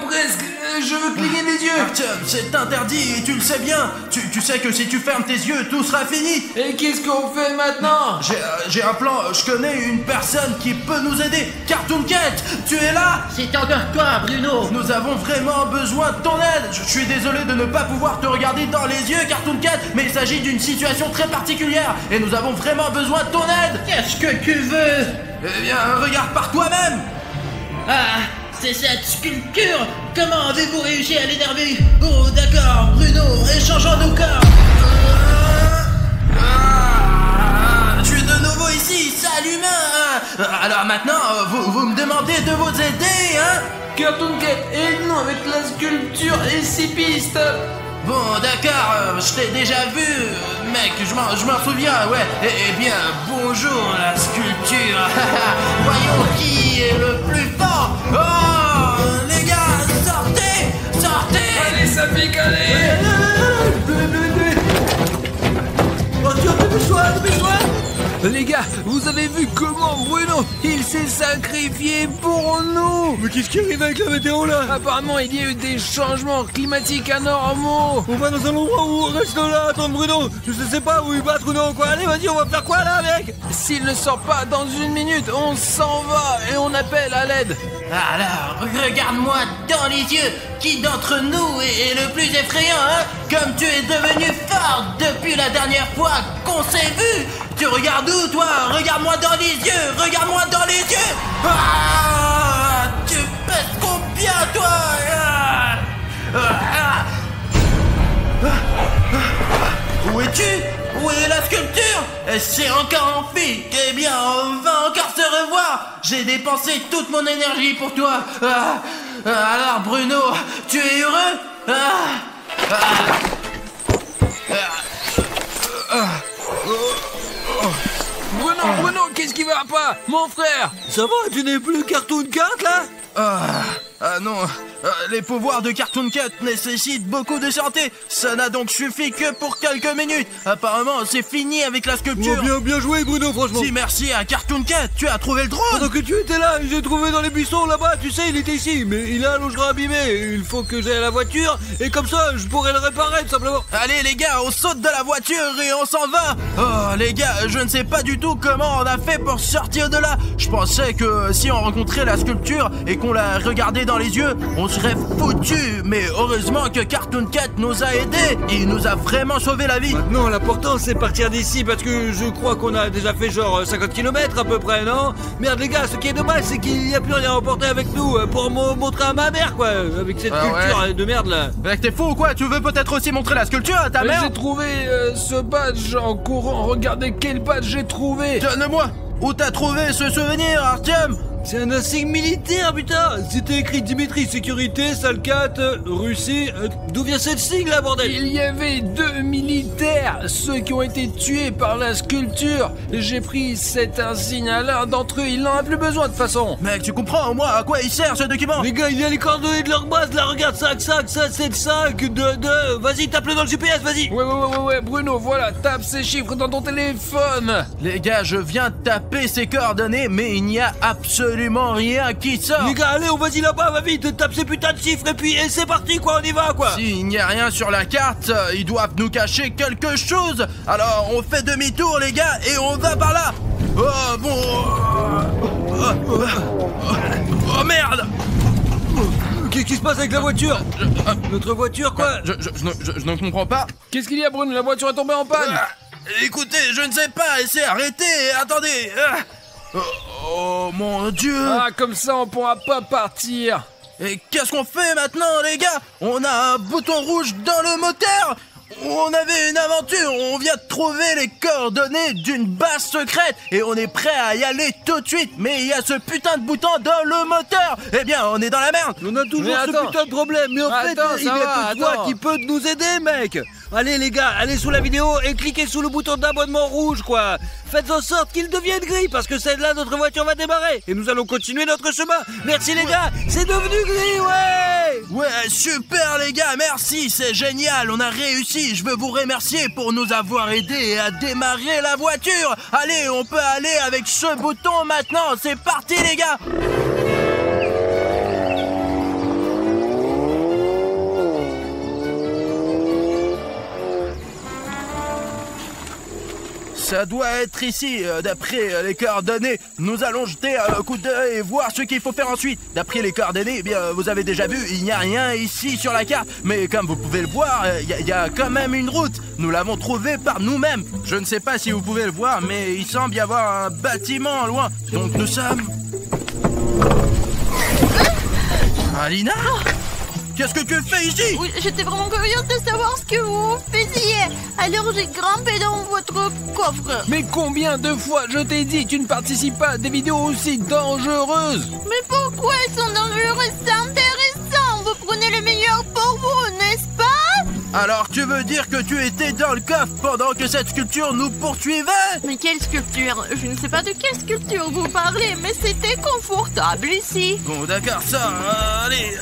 presque. Je veux cligner des yeux. Artyom, c'est interdit et tu le sais bien. Tu sais que si tu fermes tes yeux, tout sera fini. Et qu'est-ce qu'on fait maintenant? J'ai un plan, je connais une personne qui peut nous aider. Cartoon Cat, tu es là? C'est encore toi, Bruno. Nous avons vraiment besoin de ton aide. Je suis désolé de ne pas pouvoir te regarder dans les yeux, Cartoon Cat, mais il s'agit d'une situation très particulière et nous avons vraiment besoin de ton aide. Qu'est-ce que tu veux? Eh bien, regarde par toi-même. Ah, c'est cette sculpture. Comment avez-vous réussi à l'énerver? Oh, d'accord, Bruno, échangeons nos corps. Je suis de nouveau ici, salut humain. Alors maintenant, vous me demandez de vous aider, hein? Cartoon Cat, aide-nous avec la sculpture et 6 pistes. Bon, d'accord, je t'ai déjà vu, mec, je m'en souviens, ouais. Eh bien, bonjour la sculpture. Voyons qui est le plus fort. Oh, les gars, sortez. Allez, ça pique, allez. Dépêche-toi. Les gars, vous avez vu comment Bruno, il s'est sacrifié pour nous. Mais qu'est-ce qui arrive avec la météo là? Apparemment, il y a eu des changements climatiques anormaux. On va dans un endroit où on reste là, attends Bruno. Je sais pas où il battre ou non quoi. Allez vas-y, on va faire quoi là mec? S'il ne sort pas dans 1 minute, on s'en va et on appelle à l'aide. Alors, regarde-moi dans les yeux. Qui d'entre nous est le plus effrayant, hein? Comme tu es devenu fort depuis la dernière fois qu'on s'est vu. Tu regardes où, toi? Regarde-moi dans les yeux. Ah, tu pèses combien, toi? Où es-tu? Où est la sculpture? C'est encore en fuite. Eh bien, on va encore se revoir. J'ai dépensé toute mon énergie pour toi. Alors, Bruno, tu es heureux? Bruno, qu'est-ce qui va pas? Mon frère! Ça va, tu n'es plus Cartoon Cat là? Non, les pouvoirs de Cartoon Cat nécessitent beaucoup de santé. Ça n'a donc suffi que pour quelques minutes. Apparemment, c'est fini avec la sculpture. Oh, bien joué Bruno, franchement. Si, merci à Cartoon Cat, tu as trouvé le drone. Pendant que tu étais là, j'ai trouvé dans les buissons là-bas, tu sais, il était ici, mais il a un longeron abîmé. Il faut que j'aille à la voiture, et comme ça, je pourrai le réparer tout simplement. Allez les gars, on saute de la voiture et on s'en va. Oh les gars, je ne sais pas du tout comment on a fait pour sortir de là. Je pensais que si on rencontrait la sculpture et qu'on la regardait dans les yeux, on serait foutu. Mais heureusement que Cartoon Cat nous a aidés. Il nous a vraiment sauvé la vie. Maintenant, l'important c'est partir d'ici parce que je crois qu'on a déjà fait genre 50 km à peu près, non? Merde les gars, ce qui est dommage c'est qu'il n'y a plus rien à emporter avec nous pour montrer à ma mère quoi, avec cette culture de merde là. Mec, t'es fou ou quoi? Tu veux peut-être aussi montrer la sculpture à ta mère? J'ai trouvé ce badge en courant. Regardez quel badge j'ai trouvé. Donne-moi. Où t'as trouvé ce souvenir, Artyom? C'est un insigne militaire, putain! C'était écrit Dimitri, sécurité, salle 4, Russie. D'où vient cette sigle là, bordel? Il y avait 2 militaires, ceux qui ont été tués par la sculpture. J'ai pris cet insigne à l'un d'entre eux, il n'en a plus besoin de toute façon. Mec, tu comprends au moins à quoi il sert ce document? Les gars, il y a les coordonnées de leur base, là, regarde, 5, 7, 5, 2, vas-y, tape-le dans le GPS, vas-y! Ouais, Bruno, voilà, tape ces chiffres dans ton téléphone. Les gars, je viens de taper ces coordonnées, mais il n'y a absolument rien qui sort. Les gars, allez, on va-y là-bas, va vite, tape ces putains de chiffres, et puis c'est parti, quoi, on y va, quoi! S'il n'y a rien sur la carte, ils doivent nous cacher quelque chose. Alors, on fait demi-tour, les gars, et on va par là. Oh, bon... Oh, merde! Qu'est-ce qui se passe avec la voiture? Notre voiture, quoi? Je ne comprends pas. Qu'est-ce qu'il y a, Bruno? La voiture est tombée en panne. Écoutez, je ne sais pas, essayez, arrêtez, attendez. Oh mon Dieu. Ah, comme ça, on pourra pas partir. Et qu'est-ce qu'on fait maintenant, les gars? On a un bouton rouge dans le moteur. On avait une aventure, on vient de trouver les coordonnées d'une base secrète et on est prêt à y aller tout de suite, mais il y a ce putain de bouton dans le moteur. Eh bien, on est dans la merde. On a toujours ce putain de problème, mais en fait, il y a que toi qui peut nous aider, mec. Allez les gars, allez sous la vidéo et cliquez sous le bouton d'abonnement rouge, quoi. Faites en sorte qu'il devienne gris, parce que c'est là notre voiture va démarrer et nous allons continuer notre chemin. Merci les gars, c'est devenu gris, ouais. Ouais, super les gars, merci, c'est génial, on a réussi. Je veux vous remercier pour nous avoir aidés à démarrer la voiture. Allez, on peut aller avec ce bouton maintenant, c'est parti les gars. Ça doit être ici, d'après les coordonnées. Nous allons jeter un coup d'œil et voir ce qu'il faut faire ensuite. D'après les coordonnées, eh bien, vous avez déjà vu, il n'y a rien ici sur la carte. Mais comme vous pouvez le voir, il y a quand même une route. Nous l'avons trouvée par nous-mêmes. Je ne sais pas si vous pouvez le voir, mais il semble y avoir un bâtiment loin. Donc nous sommes... Alina ? Qu'est-ce que tu fais ici? Oui, j'étais vraiment curieuse de savoir ce que vous faisiez. Alors j'ai grimpé dans votre coffre. Mais combien de fois je t'ai dit, tu ne participes pas à des vidéos aussi dangereuses? Mais pourquoi elles sont dangereuses? C'est intéressant. Vous prenez le meilleur pour vous, n'est-ce pas? Alors tu veux dire que tu étais dans le coffre pendant que cette sculpture nous poursuivait? Mais quelle sculpture? Je ne sais pas de quelle sculpture vous parlez, mais c'était confortable ici. Bon d'accord, ça, allez.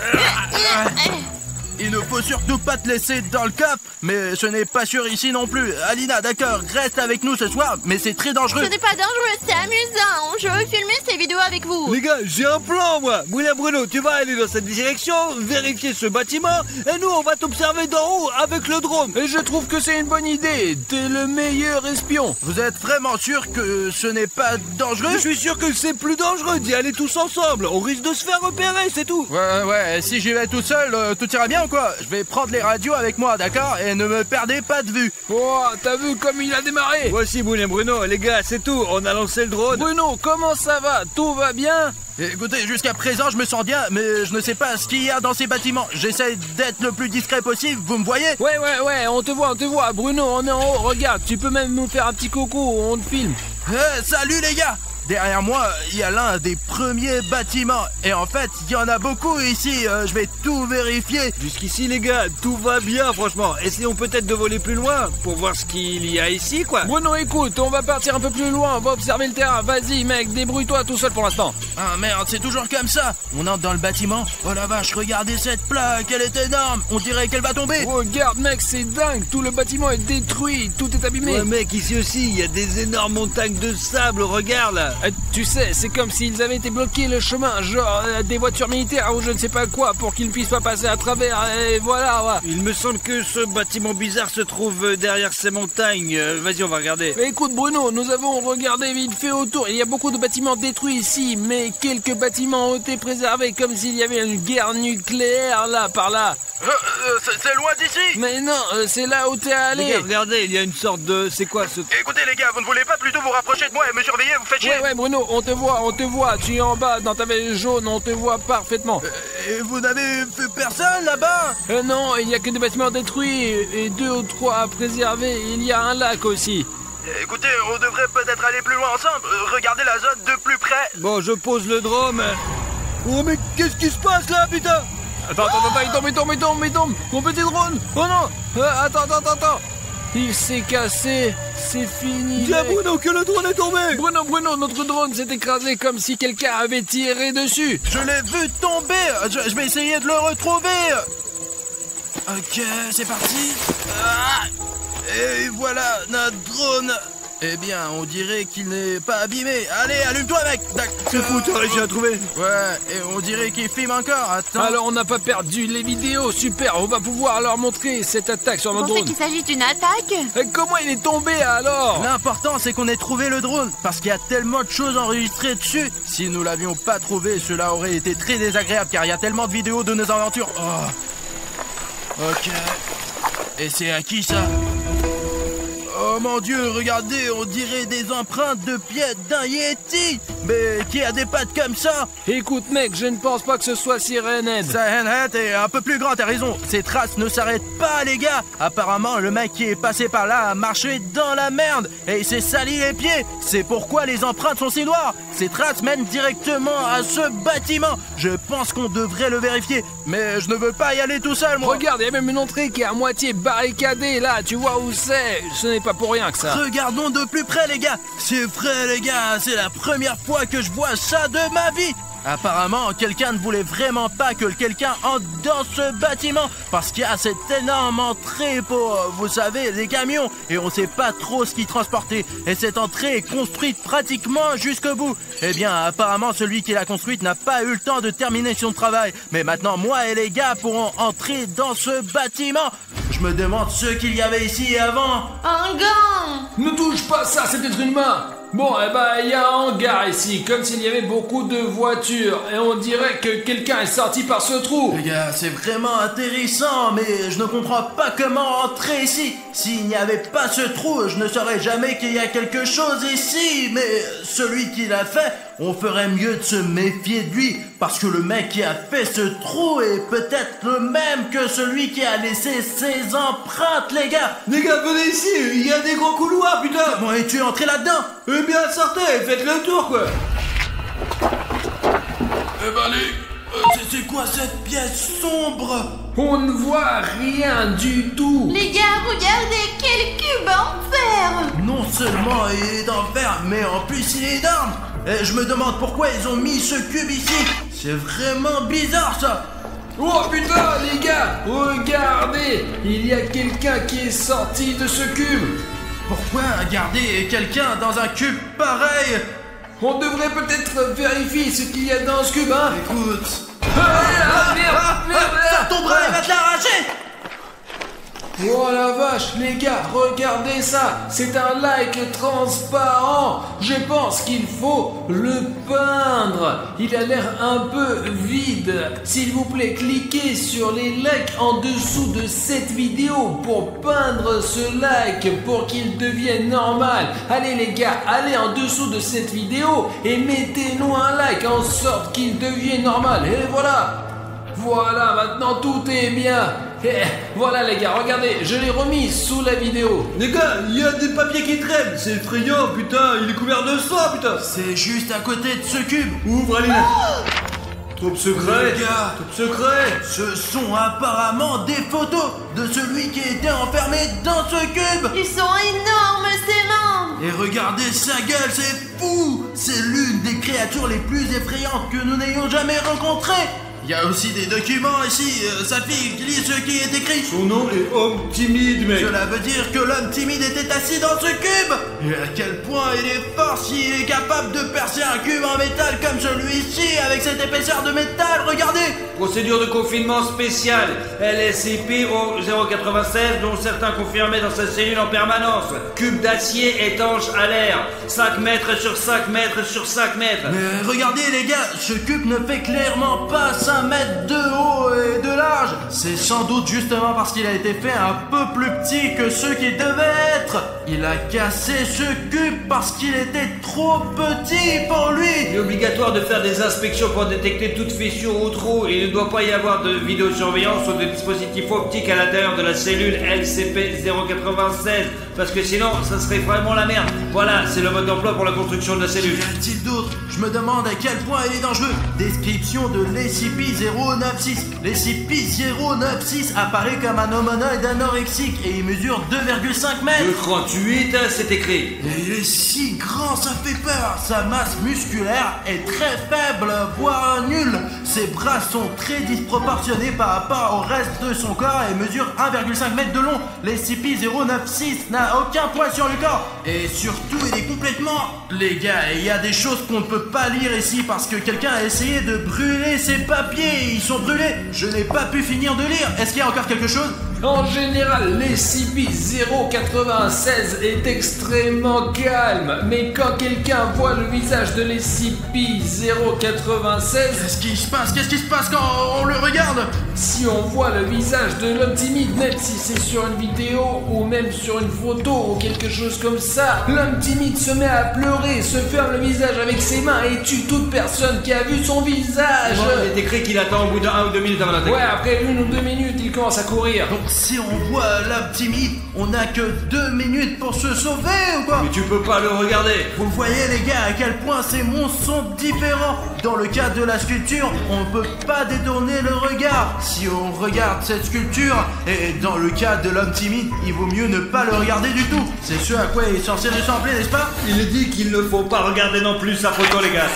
Il ne faut surtout pas te laisser dans le coffre, mais ce n'est pas sûr ici non plus. Alina, d'accord, reste avec nous ce soir, mais c'est très dangereux. Ce n'est pas dangereux, c'est amusant. Je veux filmer ces vidéos avec vous. Les gars, j'ai un plan, moi. Moulin Bruno, tu vas aller dans cette direction, vérifier ce bâtiment, et nous, on va t'observer d'en haut avec le drone. Et je trouve que c'est une bonne idée. T'es le meilleur espion. Vous êtes vraiment sûr que ce n'est pas dangereux? Je suis sûr que c'est plus dangereux d'y aller tous ensemble. On risque de se faire repérer, c'est tout. Ouais, si j'y vais tout seul, tout ira bien ou quoi? Je vais prendre les radios avec moi, d'accord? Et ne me perdez pas de vue. Oh, t'as vu comme il a démarré? Voici Moulin Bruno, les gars, c'est tout. On a lancé le drone. Bruno, comment ça va? Tout va bien? Écoutez, jusqu'à présent, je me sens bien, mais je ne sais pas ce qu'il y a dans ces bâtiments. J'essaie d'être le plus discret possible, vous me voyez? Ouais, on te voit. Bruno, on est en haut, regarde, tu peux même nous faire un petit coucou, on te filme. Salut les gars! Derrière moi, il y a l'un des premiers bâtiments. Et en fait, il y en a beaucoup ici. Je vais tout vérifier. Jusqu'ici, les gars, tout va bien, franchement. Essayons peut-être de voler plus loin pour voir ce qu'il y a ici, quoi. Bruno, écoute, on va partir un peu plus loin. On va observer le terrain. Vas-y, mec, débrouille-toi tout seul pour l'instant. Ah merde, c'est toujours comme ça. On entre dans le bâtiment. Oh la vache, regardez cette plaque. Elle est énorme. On dirait qu'elle va tomber. Regarde, mec, c'est dingue. Tout le bâtiment est détruit. Tout est abîmé. Ouais, mec, ici aussi, il y a des énormes montagnes de sable. Regarde, là. Tu sais, c'est comme s'ils avaient été bloqués le chemin, genre des voitures militaires ou je ne sais pas quoi, pour qu'ils ne puissent pas passer à travers, et voilà, ouais. Il me semble que ce bâtiment bizarre se trouve derrière ces montagnes. Vas-y, on va regarder. Mais écoute Bruno, nous avons regardé vite fait autour. Il y a beaucoup de bâtiments détruits ici, mais quelques bâtiments ont été préservés, comme s'il y avait une guerre nucléaire là, par là. C'est loin d'ici. Mais non, c'est là où t'es allé. Les gars, regardez, il y a une sorte de... C'est quoi ce... Écoutez les gars, vous ne voulez pas plutôt vous rapprocher de moi et me surveiller, vous faites chier. Ouais Bruno, on te voit, tu es en bas dans ta veste jaune, on te voit parfaitement. Et vous n'avez vu personne là-bas? Non, il n'y a que des bâtiments détruits et 2 ou 3 à préserver, il y a un lac aussi. Écoutez, on devrait peut-être aller plus loin ensemble, regardez la zone de plus près. Bon, je pose le drone. Oh mais qu'est-ce qui se passe là, putain? Attends, il tombe, mon petit drone. Oh non, attends. Il s'est cassé, c'est fini. Dis à Bruno que le drone est tombé. Bruno, notre drone s'est écrasé comme si quelqu'un avait tiré dessus. Je l'ai vu tomber, je vais essayer de le retrouver. Ok, c'est parti. Et voilà, notre drone. Eh bien, on dirait qu'il n'est pas abîmé. Allez, allume-toi, mec. C'est fou, tu as réussi à trouver. Ouais, et on dirait qu'il filme encore. Attends. Alors, on n'a pas perdu les vidéos. Super, on va pouvoir leur montrer cette attaque sur notre drone. Vous pensez qu'il s'agit d'une attaque? Comment il est tombé alors? L'important, c'est qu'on ait trouvé le drone, parce qu'il y a tellement de choses enregistrées dessus. Si nous l'avions pas trouvé, cela aurait été très désagréable, car il y a tellement de vidéos de nos aventures. Oh. Ok. Et c'est à qui ça? Oh mon Dieu, regardez, on dirait des empreintes de pieds d'un Yeti. Mais qui a des pattes comme ça? Écoute mec, je ne pense pas que ce soit Siren Head. Siren Head est un peu plus grand, t'as raison. Ces traces ne s'arrêtent pas les gars. Apparemment, le mec qui est passé par là a marché dans la merde et il s'est sali les pieds. C'est pourquoi les empreintes sont si noires. Ces traces mènent directement à ce bâtiment. Je pense qu'on devrait le vérifier. Mais je ne veux pas y aller tout seul, moi. Regarde, il y a même une entrée qui est à moitié barricadée là, tu vois où c'est? Ce n'est pas pour rien que ça. Regardons de plus près les gars. C'est vrai les gars, c'est la première fois que je vois ça de ma vie. Apparemment, quelqu'un ne voulait vraiment pas que quelqu'un entre dans ce bâtiment parce qu'il y a cette énorme entrée pour, vous savez, les camions et on sait pas trop ce qu'ils transportaient. Et cette entrée est construite pratiquement jusqu'au bout. Eh bien, apparemment, celui qui l'a construite n'a pas eu le temps de terminer son travail. Mais maintenant, moi et les gars pourront entrer dans ce bâtiment. Je me demande ce qu'il y avait ici avant. Un gant. Ne touche pas ça, c'est peut-être une main. Bon, eh ben, il y a un hangar ici, comme s'il y avait beaucoup de voitures, et on dirait que quelqu'un est sorti par ce trou. Les gars, c'est vraiment intéressant, mais je ne comprends pas comment entrer ici. S'il n'y avait pas ce trou, je ne saurais jamais qu'il y a quelque chose ici, mais celui qui l'a fait, on ferait mieux de se méfier de lui, parce que le mec qui a fait ce trou est peut-être le même que celui qui a laissé ses empreintes, les gars. Les gars, venez ici, il y a des gros couloirs, putain. Comment es-tu entré là-dedans? Eh bien, sortez, faites le tour, quoi. Eh ben, c'est quoi cette pièce sombre? On ne voit rien du tout. Les gars, regardez, quel cube en fer! Non seulement il est d'enfer, mais en plus il est énorme. Et je me demande pourquoi ils ont mis ce cube ici. C'est vraiment bizarre ça. Oh putain, les gars, regardez, il y a quelqu'un qui est sorti de ce cube. Pourquoi garder quelqu'un dans un cube pareil? On devrait peut-être vérifier ce qu'il y a dans ce cube, hein. Écoute. Merde, Ça tombera, il va te l'arracher. Oh la vache, les gars, regardez ça. C'est un like transparent. Je pense qu'il faut le peindre. Il a l'air un peu vide. S'il vous plaît, cliquez sur les likes en dessous de cette vidéo pour peindre ce like pour qu'il devienne normal. Allez les gars, allez en dessous de cette vidéo et mettez-nous un like en sorte qu'il devienne normal. Et voilà. Voilà, maintenant tout est bien. Et voilà les gars, regardez, je l'ai remis sous la vidéo. Les gars, il y a des papiers qui traînent. C'est effrayant, putain, il est couvert de sang, putain. C'est juste à côté de ce cube. Ouvre, Aline. Top secret. Les gars, top secret. Ce sont apparemment des photos de celui qui était enfermé dans ce cube. Ils sont énormes, ces mains! Et regardez sa gueule, c'est fou. C'est l'une des créatures les plus effrayantes que nous n'ayons jamais rencontrées. Il y a aussi des documents ici, sa fille lit ce qui est écrit. Son nom est Homme Timide, mec. Cela veut dire que l'homme timide était assis dans ce cube. Et à quel point il est fort s'il est capable de percer un cube en métal comme celui-ci avec cette épaisseur de métal, regardez. Procédure de confinement spéciale, LSCP au 096, dont certains confirmés dans sa cellule en permanence. Cube d'acier étanche à l'air, 5 mètres sur 5 mètres sur 5 mètres. Mais regardez les gars, ce cube ne fait clairement pas 5 mètres de haut et de large. C'est sans doute justement parce qu'il a été fait un peu plus petit que ce qu'il devait être. Il a cassé ce cube parce qu'il était trop petit pour lui. Il est obligatoire de faire des inspections pour détecter toute fissure ou trou. Il ne doit pas y avoir de vidéosurveillance ou de dispositif optique à l'intérieur de la cellule LCP 096, parce que sinon ça serait vraiment la merde. Voilà, c'est le mode d'emploi pour la construction de la cellule. Qu'y a-t-il d'autre? Je me demande à quel point il est dangereux. Description de l'SCP-096. l'SCP-096 apparaît comme un humanoïde anorexique et il mesure 2,5 mètres. Le 38, c'est écrit. Et il est si grand, ça fait peur. Sa masse musculaire est très faible, voire nulle. Ses bras sont très disproportionnés par rapport au reste de son corps et mesure 1,5 mètre de long. l'SCP-096 n'a aucun poids sur le corps. Et surtout, il est complètement... Les gars, il y a des choses qu'on ne peut pas lire ici parce que quelqu'un a essayé de brûler ses papiers. Ils sont brûlés. Je n'ai pas pu finir de lire. Est-ce qu'il y a encore quelque chose? En général, l'SCP-096 est extrêmement calme, mais quand quelqu'un voit le visage de l'SCP-096... Qu'est-ce qui se passe? Qu'est-ce qui se passe quand on le regarde? Si on voit le visage de l'homme timide, même si c'est sur une vidéo ou même sur une photo ou quelque chose comme ça, l'homme timide se met à pleurer, se ferme le visage avec ses mains et tue toute personne qui a vu son visage. Il est écrit qu'il attend au bout d'1 ou 2 minutes avant d'attaquer. Ouais, après 1 ou 2 minutes, il commence à courir. Donc si on voit l'homme timide, on n'a que 2 minutes pour se sauver ou quoi? Mais tu peux pas le regarder. Vous voyez les gars à quel point ces monstres sont différents. Dans le cas de la sculpture, on ne peut pas détourner le regard si on regarde cette sculpture. Et dans le cas de l'homme timide, il vaut mieux ne pas le regarder du tout. C'est ce à quoi il est censé ressembler, n'est-ce pas? Il est dit qu'il ne faut pas regarder non plus sa photo, les gars.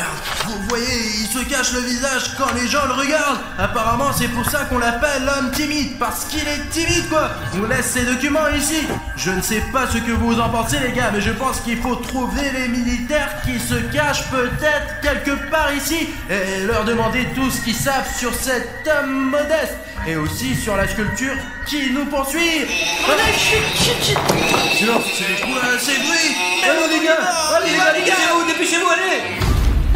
vous voyez, il se cache le visage quand les gens le regardent. Apparemment, c'est pour ça qu'on l'appelle l'homme timide, parce qu'il est timide, quoi. On laisse ses documents ici. Je ne sais pas ce que vous en pensez, les gars, mais je pense qu'il faut trouver les militaires qui se cachent peut-être quelque part ici et leur demander tout ce qu'ils savent sur cet homme modeste et aussi sur la sculpture qui nous poursuit. Silence. C'est quoi ces bruits? Allez les gars, dépêchez-vous, allez.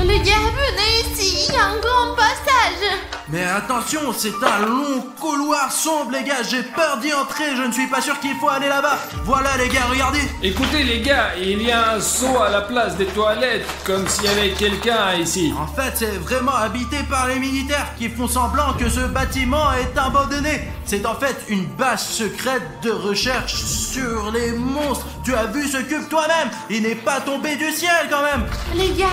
Les gars, venez ici, il y a un grand passage. Mais attention, c'est un long couloir sombre, les gars. J'ai peur d'y entrer, je ne suis pas sûr qu'il faut aller là-bas. Voilà, les gars, regardez. Écoutez les gars, il y a un seau à la place des toilettes, comme s'il y avait quelqu'un ici. En fait, c'est vraiment habité par les militaires qui font semblant que ce bâtiment est abandonné. C'est en fait une base secrète de recherche sur les monstres. Tu as vu ce cube toi-même? Il n'est pas tombé du ciel quand même. Les gars,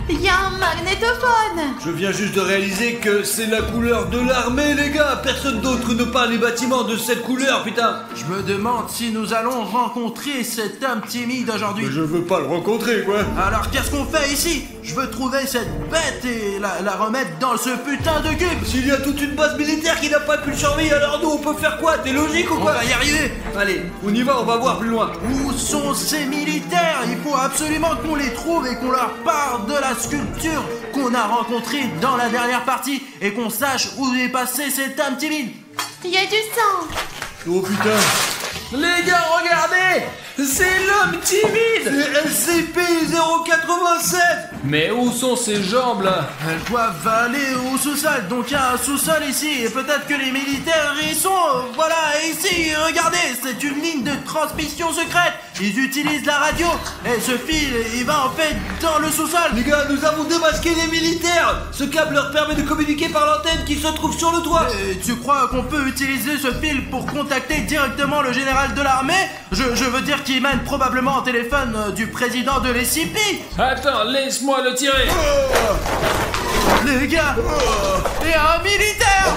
il y a un magnétophone. Je viens juste de réaliser que c'est la couleur de l'armée, les gars. Personne d'autre ne peint les bâtiments de cette couleur, putain. Je me demande si nous allons rencontrer cet homme timide aujourd'hui. Je veux pas le rencontrer, quoi. Alors qu'est-ce qu'on fait ici? Je veux trouver cette bête et la remettre dans ce putain de cube. S'il y a toute une base militaire qui n'a pas pu le surveiller, alors nous on peut faire quoi? T'es logique ou On quoi? va y arriver. Allez, on y va, on va voir plus loin. Où sont ces militaires? Il faut absolument qu'on les trouve et qu'on leur parle de la sculpture qu'on a rencontrée dans la dernière partie et qu'on sache où est passé cet homme timide. Il y a du sang. Oh putain. Les gars, regardez, c'est l'homme timide. C'est SCP-087. Mais où sont ces jambes là? Elles doivent aller au sous-sol, donc il y a un sous-sol ici, et peut-être que les militaires y sont. Voilà, ici, regardez, c'est une ligne de transmission secrète. Ils utilisent la radio, et ce fil, il va en fait dans le sous-sol. Les gars, nous avons démasqué les militaires. Ce câble leur permet de communiquer par l'antenne qui se trouve sur le toit. Et tu crois qu'on peut utiliser ce fil pour contacter directement le général de l'armée? Je veux dire qu'il mène probablement au téléphone du président de l'SCP. Attends, laisse-moi le tirer. Les gars, il y a un militaire.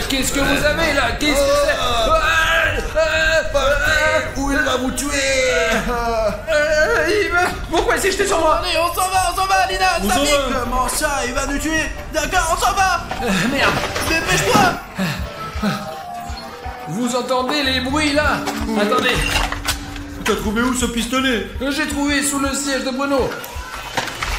Qu'est-ce que vous avez là? Qu'est-ce que c'est? Où il va vous tuer? Pourquoi il s'est jeté sur moi? Allez, on s'en va, Alina. On ça s'en pique. va. Comment ça, il va nous tuer? D'accord, on s'en va. Merde. Dépêche-toi. Vous entendez les bruits là? Attendez, T'as trouvé où ce pistolet? j'ai trouvé sous le siège de Bruno.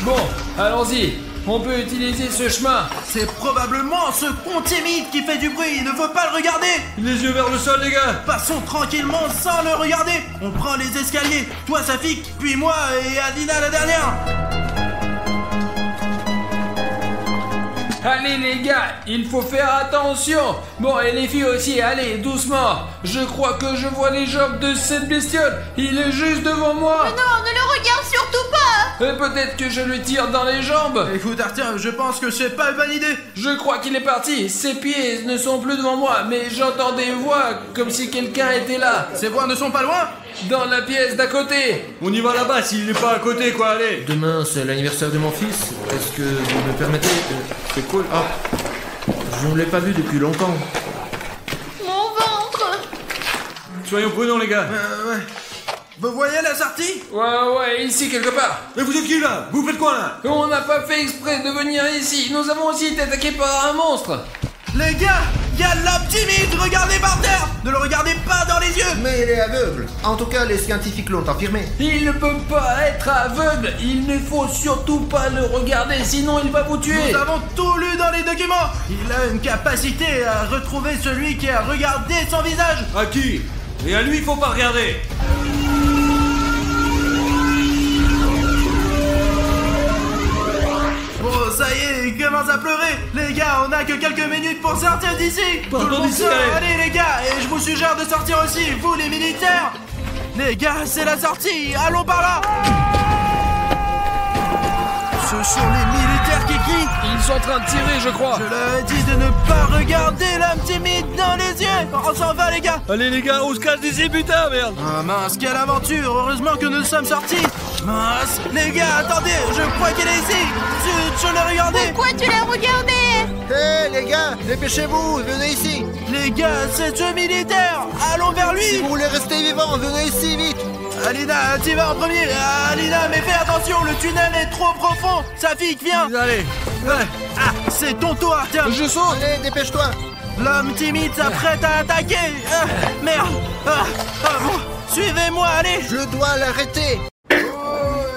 Bon, allons-y. On peut utiliser ce chemin. C'est probablement ce con timide qui fait du bruit. Il ne faut pas le regarder. Les yeux vers le sol, les gars. Passons tranquillement sans le regarder. On prend les escaliers. Toi, Safik, puis moi et Alina la dernière. Allez les gars, il faut faire attention. Bon, et les filles aussi, allez, doucement. Je crois que je vois les jambes de cette bestiole. Il est juste devant moi. Mais non, ne le regarde surtout pas. Et peut-être que je lui tire dans les jambes. Écoute, Arthur, je pense que c'est pas une bonne idée. Je crois qu'il est parti. Ses pieds ne sont plus devant moi, mais j'entends des voix comme si quelqu'un était là. Ces voix ne sont pas loin. Dans la pièce d'à côté. On y va là-bas s'il n'est pas à côté, quoi, allez. Demain, c'est l'anniversaire de mon fils. Est-ce que vous me permettez C'est cool. Ah, je ne l'ai pas vu depuis longtemps. Mon ventre. Soyons prudents, les gars. Ouais. Vous voyez la sortie? Ouais, ici quelque part. Mais vous êtes qui, là? Vous faites quoi, là? On n'a pas fait exprès de venir ici. Nous avons aussi été attaqués par un monstre. Les gars, il y a l'homme timide. Regardez par terre. Ne le regardez pas dans les yeux. Mais il est aveugle. En tout cas, les scientifiques l'ont affirmé. Il ne peut pas être aveugle. Il ne faut surtout pas le regarder, sinon il va vous tuer. Nous avons tout lu dans les documents. Il a une capacité à retrouver celui qui a regardé son visage. À qui? Et à lui, faut pas regarder. Bon, ça y est, il commence à pleurer. Les gars, on a que quelques minutes pour sortir d'ici. Tout le monde sort. Allez les gars, et je vous suggère de sortir aussi, vous les militaires. Les gars, c'est la sortie. Allons par là. Ce sont les militaires qui crient. Ils sont en train de tirer, je crois. Je leur ai dit de ne pas regarder l'homme timide dans les yeux. On s'en va les gars. Allez, les gars, on se casse d'ici, putain, merde. Ah mince, quelle aventure. Heureusement que nous sommes sortis. Mince, les gars, attendez, je crois qu'elle est ici. Je l'ai regardé. Pourquoi tu l'as regardé? Hé, les gars, dépêchez-vous, venez ici. Les gars, c'est ce militaire. Allons vers lui. Si vous voulez rester vivant, venez ici, vite. Alina, tu vas en premier. Alina, mais fais attention. Attention, le tunnel est trop profond. Safik, viens. Allez. Ouais. Ah, c'est ton tour, Artyom. Je saute. Allez, dépêche-toi. L'homme timide s'apprête à attaquer. Merde. Bon, suivez-moi, allez. Je dois l'arrêter.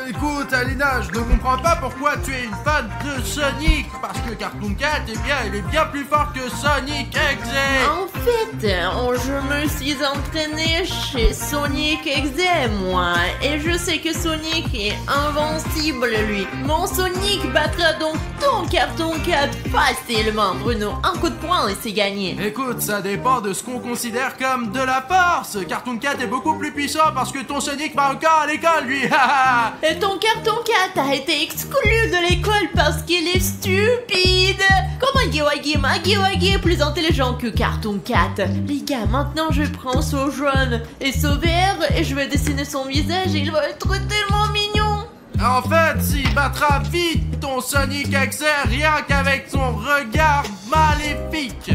Écoute, Alina, je ne comprends pas pourquoi tu es une fan de Sonic. Parce que Cartoon Cat, eh bien, il est bien plus fort que Sonic XZ. En fait, je me suis entraîné chez Sonic XZ, moi. Et je sais que Sonic est invincible, lui. Mon Sonic battra donc ton Cartoon Cat facilement, Bruno. Un coup de poing et c'est gagné. Écoute, ça dépend de ce qu'on considère comme de la force. Cartoon Cat est beaucoup plus puissant parce que ton Sonic va encore à l'école, lui. Et ton Cartoon Cat a été exclu de l'école parce qu'il est stupide. Comme Huggy est plus intelligent que Cartoon Cat. Les gars, maintenant je prends ce jaune et ce vert et je vais dessiner son visage et il va être tellement mignon. En fait, s'il battra vite ton Sonic XZ rien qu'avec son regard maléfique.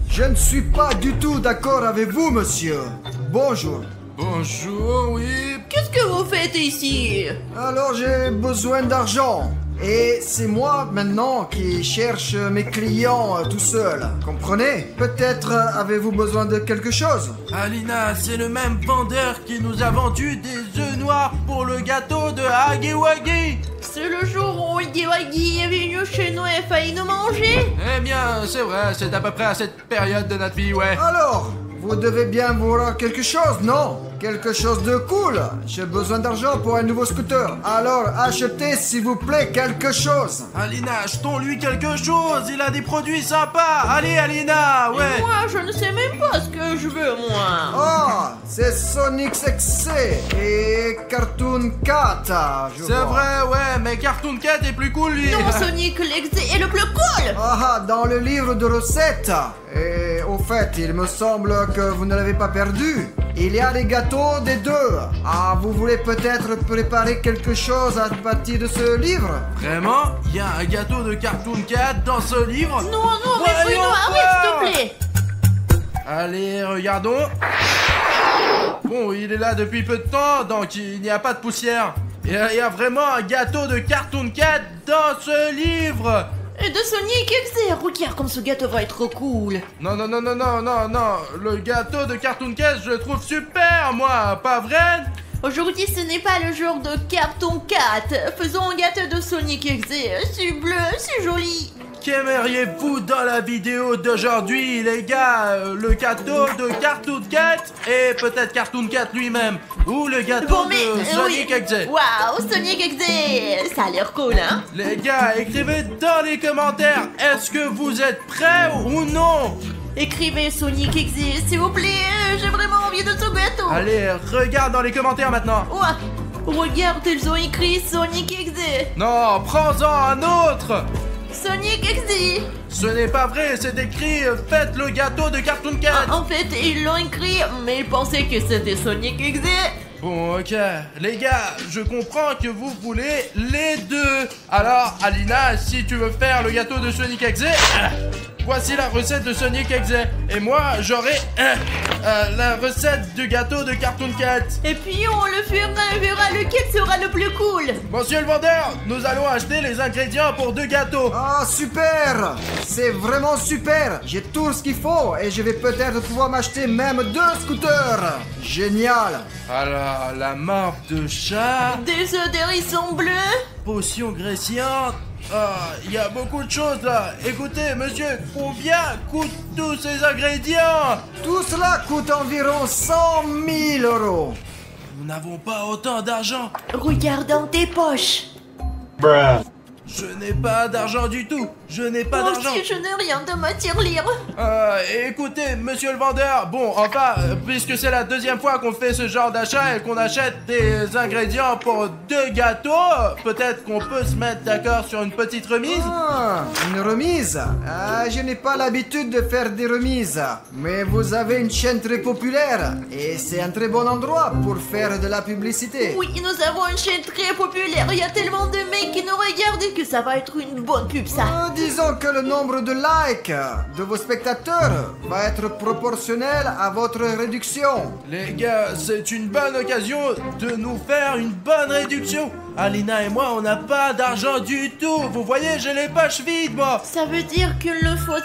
Je ne suis pas du tout d'accord avec vous, monsieur. Bonjour. Bonjour, oui. Qu'est-ce que vous faites ici? Alors j'ai besoin d'argent. Et c'est moi maintenant qui cherche mes clients tout seul. Comprenez? Peut-être avez-vous besoin de quelque chose? Alina, c'est le même vendeur qui nous a vendu des œufs noirs pour le gâteau de Huggy Wuggy. C'est le jour où Huggy est venu chez nous et a failli nous manger. Eh bien, c'est vrai, c'est à peu près à cette période de notre vie, ouais. Alors, vous devez bien vouloir quelque chose, non? Quelque chose de cool. J'ai besoin d'argent pour un nouveau scooter. Alors, achetez s'il vous plaît quelque chose. Alina, achetons-lui quelque chose. Il a des produits sympas. Allez, Alina, ouais. Et moi, je ne sais même pas ce que je veux, moi. Oh, c'est Sonic XZ et Cartoon Cat. C'est vrai, ouais, mais Cartoon Cat est plus cool, lui. Non, Sonic XZ est le plus cool. Ah, dans le livre de recettes. Et au fait, il me semble que vous ne l'avez pas perdu. Il y a des gâteaux des deux. Ah, vous voulez peut-être préparer quelque chose à partir de ce livre? Vraiment? Il y a un gâteau de Cartoon Cat dans ce livre? Non, mais Bruno, arrête, s'il te plaît. Allez, regardons. Bon, il est là depuis peu de temps, donc il n'y a pas de poussière. Il y a vraiment un gâteau de Cartoon Cat dans ce livre. Et de Sonic XZ, regarde comme ce gâteau va être cool. Non, le gâteau de Cartoon Cat, je le trouve super, moi, pas vrai? Aujourd'hui, ce n'est pas le jour de Cartoon Cat. Faisons un gâteau de Sonic XZ. C'est bleu, c'est joli. Qu'aimeriez-vous dans la vidéo d'aujourd'hui, les gars? Le gâteau de Cartoon Cat et peut-être Cartoon Cat lui-même. Ou le gâteau de Sonic XZ. Waouh, Sonic XZ, ça a l'air cool, hein? Les gars, écrivez dans les commentaires, est-ce que vous êtes prêts ou non? Écrivez Sonic XZ, s'il vous plaît, j'ai vraiment envie de ce gâteau. Allez, regarde dans les commentaires maintenant. Ouais, regarde, ils ont écrit Sonic XZ. Non, prends-en un autre. Sonic XZ. Ce n'est pas vrai, c'est écrit faites le gâteau de Cartoon Cat. En fait, ils l'ont écrit, mais ils pensaient que c'était Sonic XZ. Bon, ok. Les gars, je comprends que vous voulez les deux. Alors, Alina, si tu veux faire le gâteau de Sonic XZ, voici la recette de Sonic XZ. Et moi, j'aurai la recette du gâteau de Cartoon Cat. Et puis, on le fera et verra lequel sera le plus cool. Monsieur le vendeur, nous allons acheter les ingrédients pour 2 gâteaux. Ah, super! C'est vraiment super! J'ai tout ce qu'il faut et je vais peut-être pouvoir m'acheter même 2 scooters. Génial! Alors, la morve de chat, Des œufs d'hérisson bleu. potion graissante. Ah, il y a beaucoup de choses là. Écoutez, monsieur, combien coûtent tous ces ingrédients? Tout cela coûte environ 100 000 euros. Nous n'avons pas autant d'argent. Regarde dans tes poches. Je n'ai pas d'argent du tout. Je n'ai pas Moi d'argent. aussi, je n'ai rien de ma tirelire. Écoutez, monsieur le vendeur, bon, enfin, puisque c'est la 2e fois qu'on fait ce genre d'achat et qu'on achète des ingrédients pour 2 gâteaux, peut-être qu'on peut se mettre d'accord sur une petite remise. Ah, une remise? Ah, je n'ai pas l'habitude de faire des remises. Mais vous avez une chaîne très populaire et c'est un très bon endroit pour faire de la publicité. Oui, nous avons une chaîne très populaire. Il y a tellement de mecs qui nous regardent et que ça va être une bonne pub, ça. Disons que le nombre de likes de vos spectateurs va être proportionnel à votre réduction. Les gars, c'est une bonne occasion de nous faire une bonne réduction. Alina et moi, on n'a pas d'argent du tout. Vous voyez, j'ai les poches vides, moi. Ça veut dire qu'il nous faut 100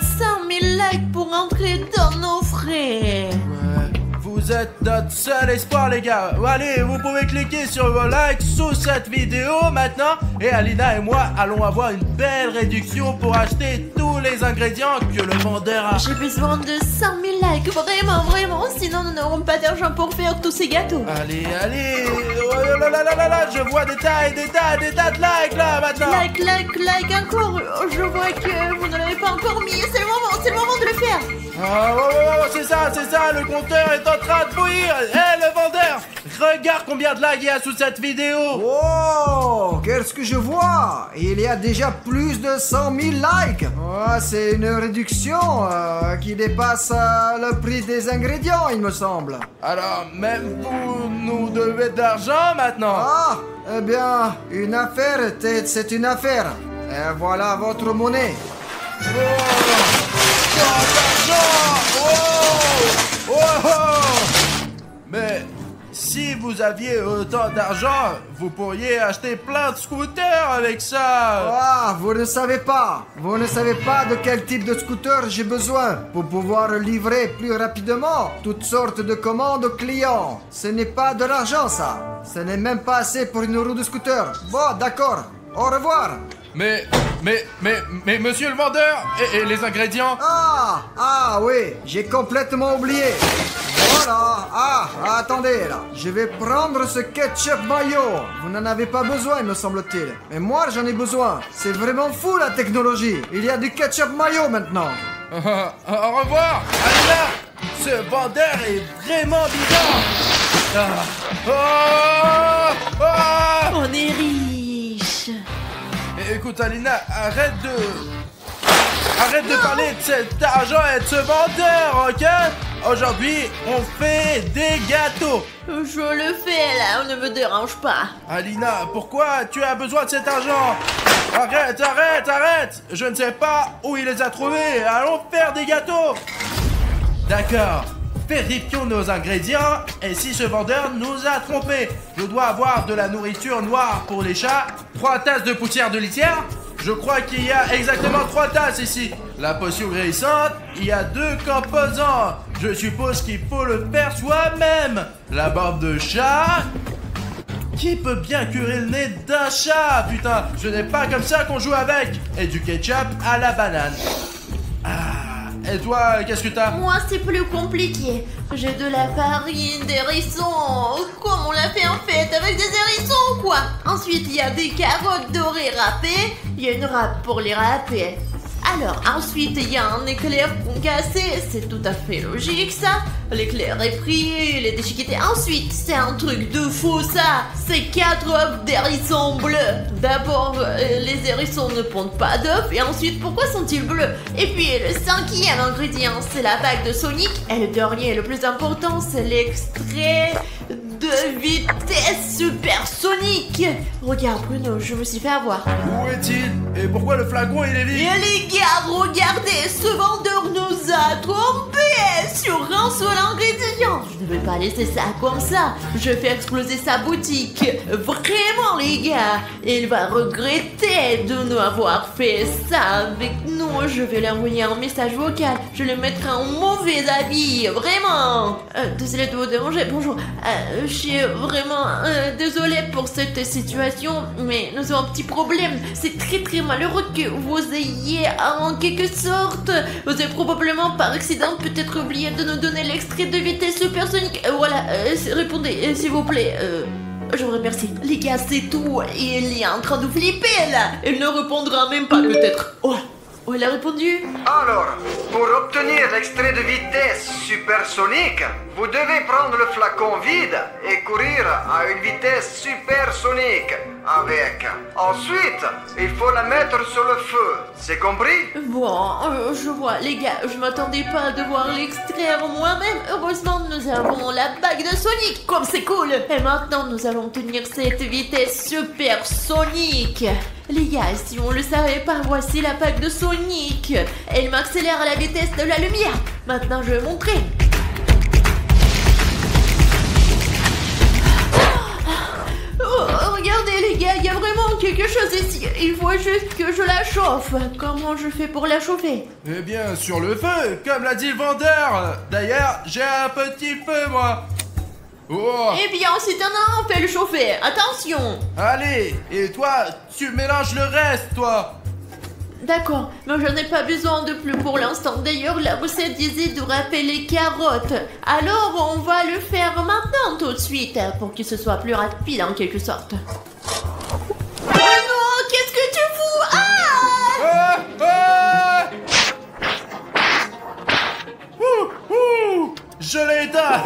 000 likes pour entrer dans nos frais. Vous êtes notre seul espoir, les gars. Allez, vous pouvez cliquer sur vos likes sous cette vidéo maintenant. Et Alina et moi allons avoir une belle réduction pour acheter tous les ingrédients que le vendeur a. J'ai besoin de 100 000 likes, vraiment, sinon nous n'aurons pas d'argent pour faire tous ces gâteaux. Allez, oh là, je vois des tas de likes là maintenant. Like encore. Je vois que vous ne l'avez pas encore mis. C'est le moment de le faire. Oh, c'est ça, le compteur est en train de bouillir. Hé, le vendeur, regarde combien de likes il y a sous cette vidéo. Oh, qu'est-ce que je vois? Il y a déjà plus de 100 000 likes. Oh, c'est une réduction qui dépasse le prix des ingrédients, il me semble. Alors, même vous nous devez de l'argent maintenant? Ah, eh bien, une affaire, c'est une affaire. Et voilà votre monnaie. Mais si vous aviez autant d'argent, vous pourriez acheter plein de scooters avec ça. Ah, vous ne savez pas de quel type de scooter j'ai besoin pour pouvoir livrer plus rapidement toutes sortes de commandes aux clients. Ce n'est pas de l'argent, ça. Ce n'est même pas assez pour une roue de scooter. Bon, d'accord. Au revoir. Mais monsieur le vendeur, et les ingrédients? Ah oui, j'ai complètement oublié. Voilà, attendez là, je vais prendre ce ketchup mayo. Vous n'en avez pas besoin, me semble-t-il. Mais moi, j'en ai besoin. C'est vraiment fou la technologie. Il y a du ketchup mayo maintenant. Au revoir, Alina. Ce vendeur est vraiment bizarre. On est riche. Écoute Alina, arrête de parler de cet argent et de ce vendeur, ok? Aujourd'hui, on fait des gâteaux. Je le fais là, ne me dérange pas. Alina, pourquoi tu as besoin de cet argent? Arrête. Je ne sais pas où il les a trouvés. Allons faire des gâteaux. D'accord. Vérifions nos ingrédients, et si ce vendeur nous a trompés. Je dois avoir de la nourriture noire pour les chats, 3 tasses de poussière de litière. Je crois qu'il y a exactement 3 tasses ici. La potion guérissante, il y a 2 composants. Je suppose qu'il faut le faire soi-même. La barbe de chat. Qui peut bien curer le nez d'un chat? Putain, ce n'est pas comme ça qu'on joue avec. Et du ketchup à la banane. Et toi, qu'est-ce que t'as? Moi, c'est plus compliqué. J'ai de la farine, des hérissons. Comme on l'a fait en fait, avec des hérissons, quoi. Ensuite, il y a des carottes dorées râpées. Il y a une râpe pour les râper. Alors, ensuite, il y a un éclair concassé. C'est tout à fait logique, ça. L'éclair est pris, il est déchiqueté. Ensuite, c'est un truc de fou, ça. C'est 4 œufs d'hérissons bleus. D'abord, les hérissons ne pondent pas d'œufs. Et ensuite, pourquoi sont-ils bleus? Et puis, le 5e ingrédient, c'est la bague de Sonic. Et le dernier, le plus important, c'est l'extrait de vitesse supersonique. Regarde, Bruno, je me suis fait avoir. Où est-il? Et pourquoi le flacon, il est vide? Et les gars, regardez, ce vendeur nous a trompés sur un seul ingrédient. Je ne vais pas laisser ça comme ça. Je vais exploser sa boutique. Vraiment, les gars. Il va regretter de nous avoir fait ça avec nous. Je vais lui envoyer un message vocal. Je le mettrai en mauvais habit. Vraiment. Désolé de vous déranger. Bonjour. Je suis vraiment désolée pour cette situation, mais nous avons un petit problème. C'est très malheureux que vous ayez en quelque sorte, vous avez probablement par accident peut-être oublié de nous donner l'extrait de vitesse supersonique. Voilà, répondez s'il vous plaît. Je vous remercie. Les gars, c'est tout. Il est en train de flipper là. Il ne répondra même pas peut-être. Oh, il a répondu. Alors, pour obtenir l'extrait de vitesse supersonique, vous devez prendre le flacon vide et courir à une vitesse supersonique avec. Ensuite, il faut la mettre sur le feu. C'est compris? Bon, je vois. Les gars, je m'attendais pas à devoir l'extraire moi-même. Heureusement, nous avons la bague de Sonic. Comme c'est cool. Et maintenant, nous allons tenir cette vitesse supersonique. Les gars, si on le savait pas, voici la bague de Sonic. Elle m'accélère à la vitesse de la lumière. Maintenant, je vais montrer. Oh, regardez les gars, il y a vraiment quelque chose ici. Il faut juste que je la chauffe. Comment je fais pour la chauffer? Eh bien, sur le feu, comme l'a dit le vendeur. D'ailleurs, j'ai un petit feu, moi. Oh. Eh bien, si t'en as un, fais-le chauffer. Attention. Allez, et toi, tu mélanges le reste, toi. D'accord, mais j'en ai pas besoin de plus pour l'instant. D'ailleurs, la recette disait de râper les carottes. Alors, on va le faire maintenant tout de suite, pour que ce soit plus rapide en quelque sorte. Oh non, qu'est-ce que tu fous? Ah! Je l'ai éteint.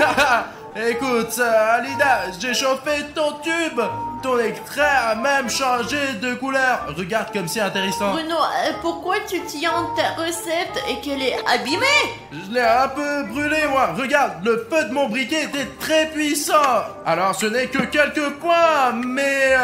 Écoute, Alina, j'ai chauffé ton tube. Ton extrait a même changé de couleur. Regarde comme c'est intéressant. Bruno, pourquoi tu tiens ta recette et qu'elle est abîmée? Je l'ai un peu brûlé, moi. Regarde, le feu de mon briquet était très puissant. Alors, ce n'est que quelques points, mais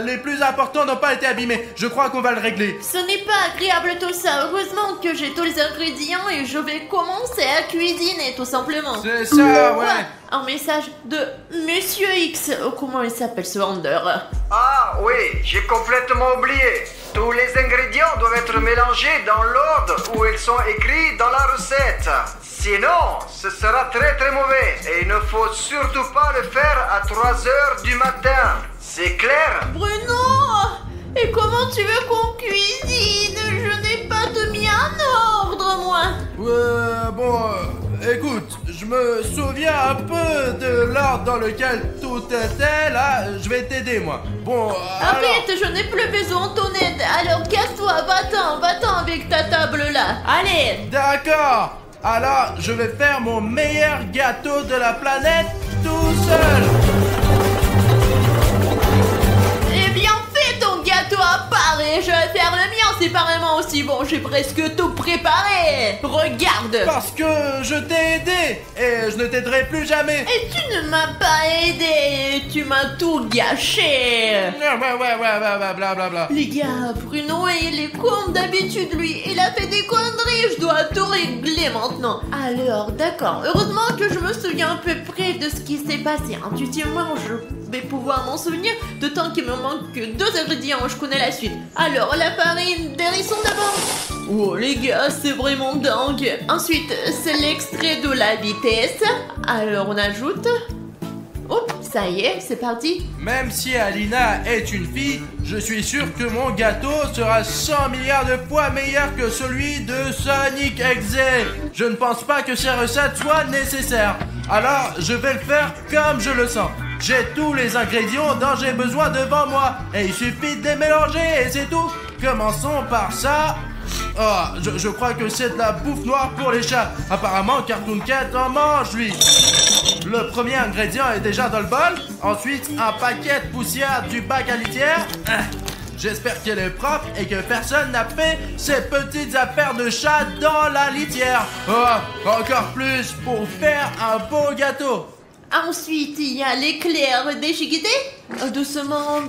les plus importants n'ont pas été abîmés. Je crois qu'on va le régler. Ce n'est pas agréable tout ça. Heureusement que j'ai tous les ingrédients et je vais commencer à cuisiner, tout simplement. C'est ça, ouais. Un message de Monsieur X. Comment il s'appelle ce vendeur? Ah oui, j'ai complètement oublié. Tous les ingrédients doivent être mélangés dans l'ordre où ils sont écrits dans la recette. Sinon, ce sera très très mauvais. Et il ne faut surtout pas le faire à 3h du matin. C'est clair? Bruno! Et comment tu veux qu'on cuisine? Je n'ai pas tout mis en ordre, moi. Écoute, je me souviens un peu de l'ordre dans lequel tout était, là, je vais t'aider, moi. Arrête, je n'ai plus besoin de ton aide, alors casse-toi, va-t'en avec ta table là. Allez. D'accord. Alors, je vais faire mon meilleur gâteau de la planète tout seul. Eh bien, fais ton gâteau à part et je vais faire le mien séparément aussi. Bon, j'ai presque tout préparé. Regarde. Parce que je t'ai aidé et je ne t'aiderai plus jamais. Et tu ne m'as pas aidé, tu m'as tout gâché. Ouais, blablabla. Les gars, Bruno, il est comme d'habitude, lui. Il a fait des conneries, je dois tout régler maintenant. Alors, d'accord. Heureusement que je me souviens à peu près de ce qui s'est passé. Intuitivement, je vais pouvoir m'en souvenir, d'autant qu'il me manque que 2 ingrédients, je connais la suite. Alors, la farine d'hérisson d'abord. Oh les gars, c'est vraiment dingue. Ensuite, c'est l'extrait de la vitesse. Alors, on ajoute... Oh, ça y est, c'est parti. Même si Alina est une fille, je suis sûr que mon gâteau sera 100 milliards de fois meilleur que celui de Sonic Exe. Je ne pense pas que ces recettes soient nécessaires. Alors, je vais le faire comme je le sens. J'ai tous les ingrédients dont j'ai besoin devant moi. Et il suffit de les mélanger et c'est tout. Commençons par ça. Oh, je crois que c'est de la bouffe noire pour les chats. Apparemment, Cartoon Cat en mange, lui. Le premier ingrédient est déjà dans le bol. Ensuite, un paquet de poussière du bac à litière. J'espère qu'elle est propre et que personne n'a fait ces petites affaires de chat dans la litière. Oh, encore plus pour faire un beau gâteau. Ensuite, il y a l'éclair déchiqueté. Doucement,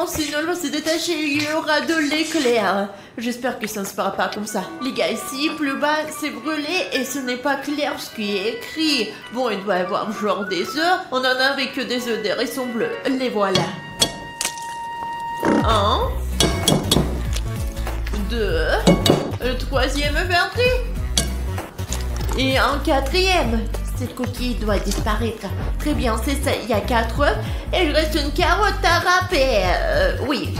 sinon elle va se détacher, il y aura de l'éclair. J'espère que ça ne se fera pas comme ça. Les gars, ici, plus bas, c'est brûlé et ce n'est pas clair ce qui est écrit. Bon, il doit y avoir genre des œufs. On en avait que des œufs d'hérisson bleu. Les voilà. 1, 2, le troisième vertu. Et un quatrième. Cette coquille doit disparaître. Très bien, c'est ça, il y a 4 œufs. Et il reste une carotte à râper. Oui.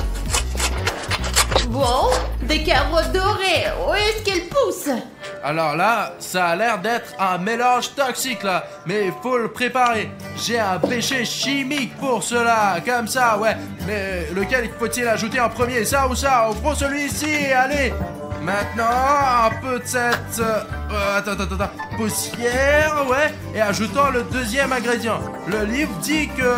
Bon, des carottes dorées. Où est-ce qu'elles poussent? Alors là, ça a l'air d'être un mélange toxique là. Mais il faut le préparer. J'ai un péché chimique pour cela. Comme ça, ouais. Mais lequel faut-il ajouter en premier? Ça ou ça? On prend celui-ci, allez. Maintenant, un peu de cette... poussière, ouais. Et ajoutons le deuxième ingrédient. Le livre dit que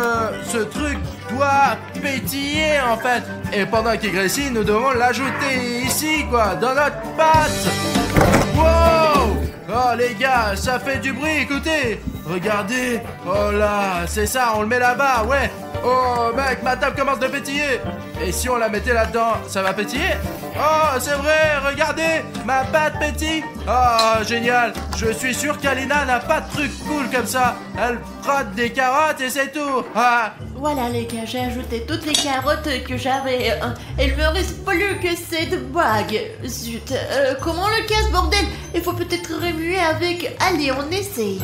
ce truc doit pétiller, en fait. Et pendant qu'il grésille, nous devons l'ajouter ici, quoi, dans notre pâte. Wow! Oh, les gars, ça fait du bruit, écoutez. Regardez. Oh là, c'est ça, on le met là-bas, ouais. Oh mec, ma table commence de pétiller. Et si on la mettait là-dedans, ça va pétiller? Oh, c'est vrai, regardez, ma pâte pétille. Oh, génial. Je suis sûr qu'Alina n'a pas de truc cool comme ça. Elle frotte des carottes et c'est tout. Ah. Voilà les gars, j'ai ajouté toutes les carottes que j'avais. Il me reste plus que cette bague. Zut, comment le casse, bordel? Il faut peut-être remuer avec... Allez, on essaye.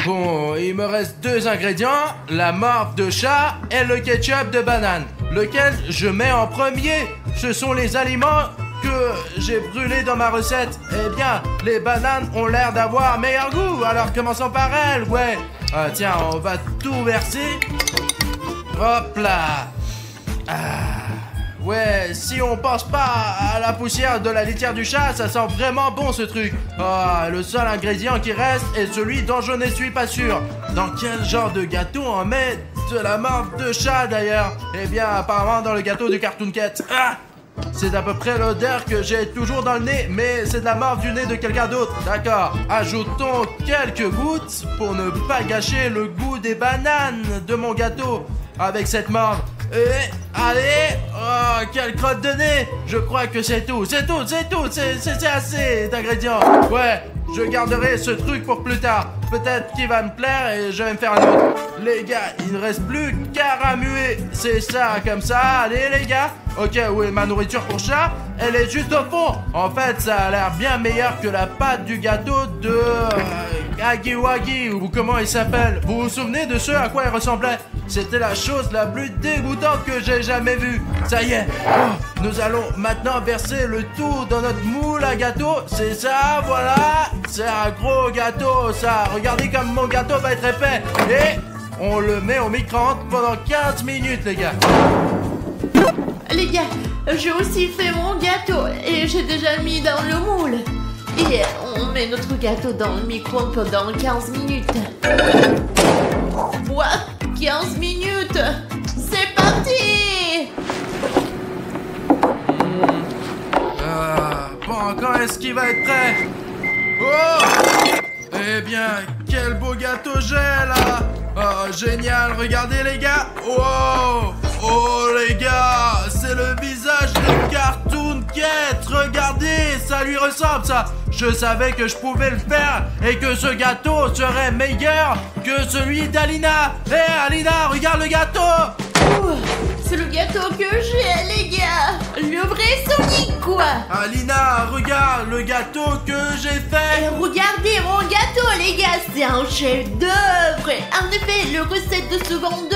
Bon, il me reste 2 ingrédients, la morve de chat et le ketchup de banane. Lequel je mets en premier? Ce sont les aliments que j'ai brûlés dans ma recette. Eh bien, les bananes ont l'air d'avoir meilleur goût, alors commençons par elles, ouais. Ah, tiens, on va tout verser. Hop là. Ouais, si on pense pas à la poussière de la litière du chat, ça sent vraiment bon ce truc. Ah, le seul ingrédient qui reste est celui dont je ne suis pas sûr. Dans quel genre de gâteau on met de la morve de chat d'ailleurs? Eh bien, apparemment dans le gâteau du Cartoon Cat. Ah! C'est à peu près l'odeur que j'ai toujours dans le nez, mais c'est de la morve du nez de quelqu'un d'autre. D'accord. Ajoutons quelques gouttes pour ne pas gâcher le goût des bananes de mon gâteau avec cette morve. Et allez, oh, quelle crotte de nez. Je crois que c'est tout, c'est assez d'ingrédients. Ouais, je garderai ce truc pour plus tard. Peut-être qu'il va me plaire et je vais me faire un autre. Les gars, il ne reste plus qu'à ramuer. C'est ça, comme ça, allez les gars. Ok, oui, ma nourriture pour chat, elle est juste au fond. En fait, ça a l'air bien meilleur que la pâte du gâteau de... Agiwagi, ou comment il s'appelle. Vous vous souvenez de ce à quoi il ressemblait? C'était la chose la plus dégoûtante que j'ai jamais vue. Ça y est, oh, nous allons maintenant verser le tout dans notre moule à gâteau. C'est ça, voilà. C'est un gros gâteau, ça. Regardez comme mon gâteau va être épais. Et on le met au micro-ondes pendant 15 minutes, les gars. Les gars, j'ai aussi fait mon gâteau et j'ai déjà mis dans le moule. Et on met notre gâteau dans le micro-ondes pendant 15 minutes. Quoi? 15 minutes? C'est parti! Bon, quand est-ce qu'il va être prêt? Oh! Eh bien, quel beau gâteau j'ai là! Oh, génial, regardez les gars! Oh! Oh les gars, c'est le visage de Cartoon Cat. Regardez, ça lui ressemble ça. Je savais que je pouvais le faire et que ce gâteau serait meilleur que celui d'Alina. Hé Alina, regarde le gâteau. C'est le gâteau que j'ai les gars. Le vrai Sonic quoi. Alina, regarde le gâteau que j'ai fait. Et regardez mon gâteau les gars, c'est un chef d'œuvre. En effet, le recette de ce vendeur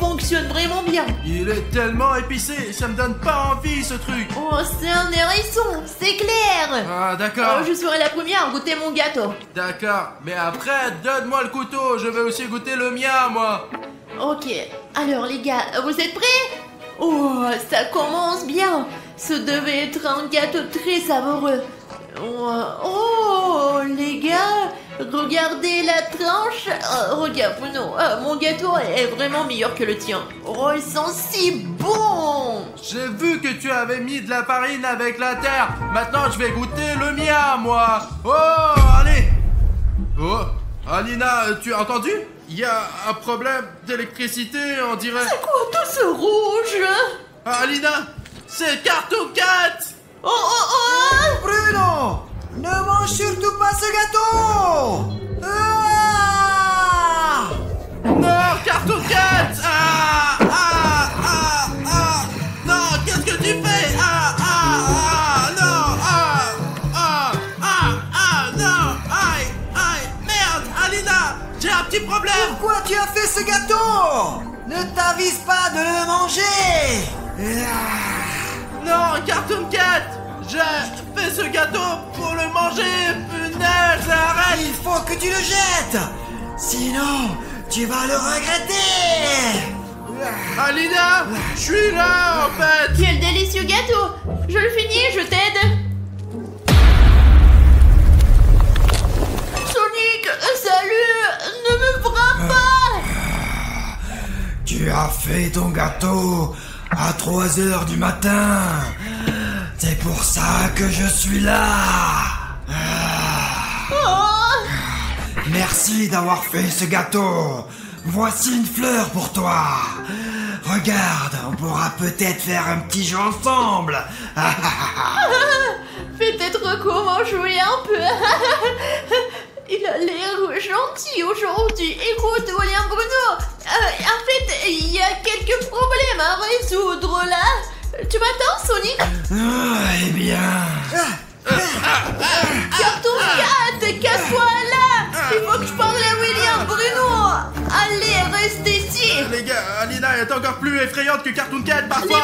fonctionne vraiment bien. Il est tellement épicé, ça me donne pas envie ce truc. Oh, c'est un hérisson, c'est clair. Ah d'accord. Je serai la première à goûter mon gâteau. D'accord, mais après, donne-moi le couteau, je vais aussi goûter le mien moi. Ok, alors les gars, vous êtes prêts? Oh, ça commence bien. Ce devait être un gâteau très savoureux. Oh, les gars, regardez la tranche. Regarde, Bruno, mon gâteau est vraiment meilleur que le tien. Oh, il sent si bon. J'ai vu que tu avais mis de la farine avec la terre. Maintenant, je vais goûter le mien, moi. Oh, allez. Oh, Alina, tu as entendu? Il y a un problème d'électricité, on dirait. C'est quoi tout ce rouge? Alina, c'est Cartoon Cat. Oh. Bruno, ne mange surtout pas ce gâteau. Ah! Non, Cartoon Cat. Non, qu'est-ce que tu fais? Non, aïe, merde, Alina, j'ai un petit problème. Pourquoi tu as fait ce gâteau? Ne t'avise pas de le manger. Non, Cartoon Cat, j'ai fait ce gâteau pour le manger. Punaise, arrête. Il faut que tu le jettes. Sinon, tu vas le regretter. Alina, je suis là en fait. Quel délicieux gâteau. Je le finis, je t'aide. Sonic, salut. Ne me frappe pas. Tu as fait ton gâteau à 3h du matin. C'est pour ça que je suis là. Merci d'avoir fait ce gâteau. Voici une fleur pour toi. Regarde, on pourra peut-être faire un petit jeu ensemble. Peut-être comment jouer un peu. Il a l'air gentil aujourd'hui. Écoute, William Bruno, en fait, il y a quelques problèmes à résoudre là. Tu m'attends, Sonic? Eh bien... Carton Cat, casse-toi là. Il faut que je parle à William Bruno. Allez, reste ici. Les gars, Alina est encore plus effrayante que Cartoon Cat parfois.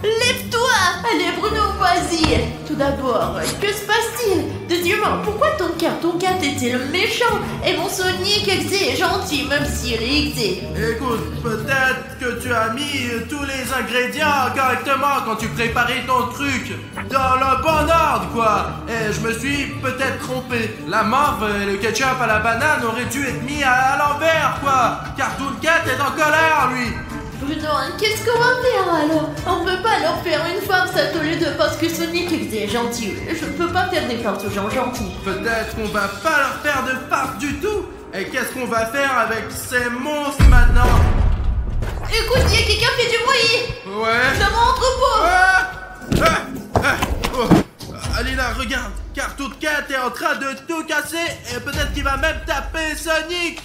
Lève-toi. Allez, Bruno, vas-y. Tout d'abord, que se passe-t-il? Deuxièmement, pourquoi ton Carton Cat est-il méchant et mon Sonic est gentil, même s'il est exé? Écoute, peut-être que tu as mis tous les ingrédients correctement quand tu préparais ton truc dans le bon ordre, quoi. Et je me suis peut-être trompé. La morve et le ketchup à la banane auraient dû être mis à l'envers, quoi. Cartoon Cat est en colère, lui. Bruno, qu'est-ce qu'on va faire alors? On peut pas leur faire une farce à tous les deux parce que Sonic est gentil. Je peux pas faire des farces aux gens gentils. Peut-être qu'on va pas leur faire de farce du tout. Et qu'est-ce qu'on va faire avec ces monstres maintenant? Écoute, il y a quelqu'un qui fait du bruit. Ouais. Dans mon entrepôt. Alina, regarde. Cartoon Cat est en train de tout casser et peut-être qu'il va même taper Sonic.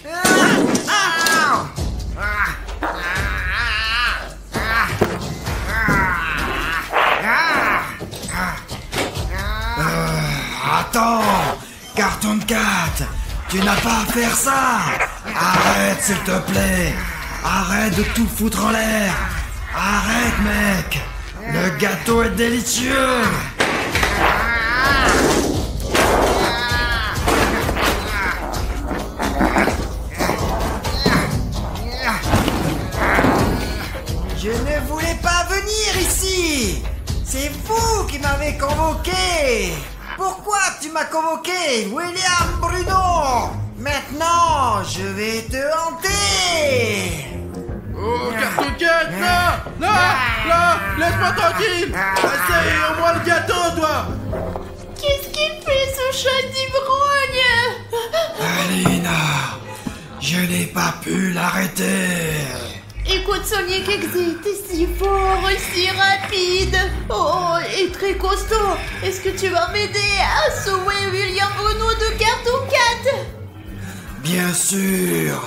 Attends, Cartoon Cat, tu n'as pas à faire ça. Arrête, s'il te plaît. Arrête de tout foutre en l'air. Arrête, mec. Le gâteau est délicieux. Je ne voulais pas venir ici. C'est vous qui m'avez convoqué. Pourquoi tu m'as convoqué, William Bruno? Maintenant, je vais te hanter. Oh, Cartoon Cat, non, laisse-moi tranquille. Essaye au moins le gâteau, toi. Qu'est-ce qu'il fait, ce chat d'ivrogne? Alina, je n'ai pas pu l'arrêter. Écoute, Sonic Exit, t'es si fort et si rapide. Oh, et très costaud. Est-ce que tu vas m'aider à sauver William Bruno de Cartoon Cat? Bien sûr.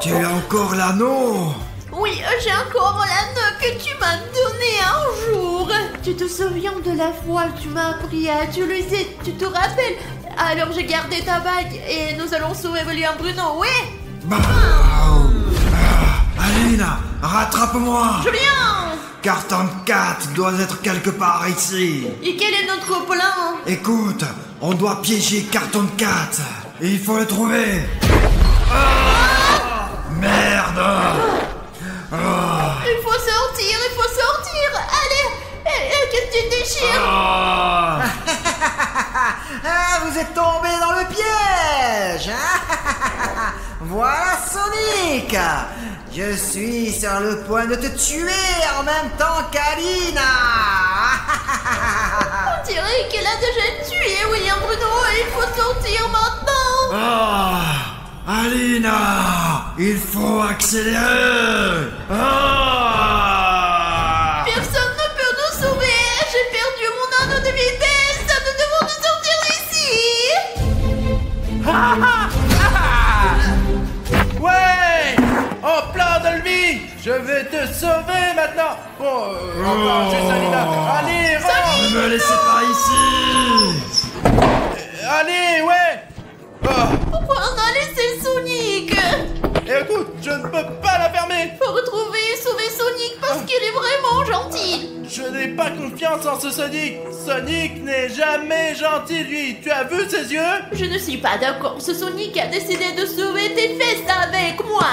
Tu as encore l'anneau? Oui, j'ai encore l'anneau que tu m'as donné un jour. Tu te souviens de la fois où tu m'as appris à utiliser, tu te rappelles? Alors j'ai gardé ta bague et nous allons sauver William Bruno, oui? Alina, rattrape-moi. Je viens. Cartoon Cat doit être quelque part ici. Et quel est notre plan? Écoute, on doit piéger Cartoon Cat. Il faut le trouver. Merde. Il faut sortir. Allez, qu'est-ce que tu déchires? Vous êtes tombé dans le piège. Voilà Sonic. Je suis sur le point de te tuer en même temps qu'Alina. On dirait qu'elle a déjà tué William Bruno et il faut sortir maintenant. Alina, il faut accélérer. Personne ne peut nous sauver. J'ai perdu mon anneau de vitesse. Nous devons nous sortir d'ici. Ouais, en plein de lui. Je vais te sauver maintenant. Bon, encore juste Alina. Allez, rentre. Ne me laissez pas ici. Allez, ouais. Pourquoi on a laissé Sonic? Écoute, je ne peux pas la fermer. Faut retrouver et sauver Sonic parce qu'il est vraiment gentil. Je n'ai pas confiance en ce Sonic. Sonic n'est jamais gentil, lui. Tu as vu ses yeux? Je ne suis pas d'accord. Ce Sonic a décidé de sauver tes fesses avec moi.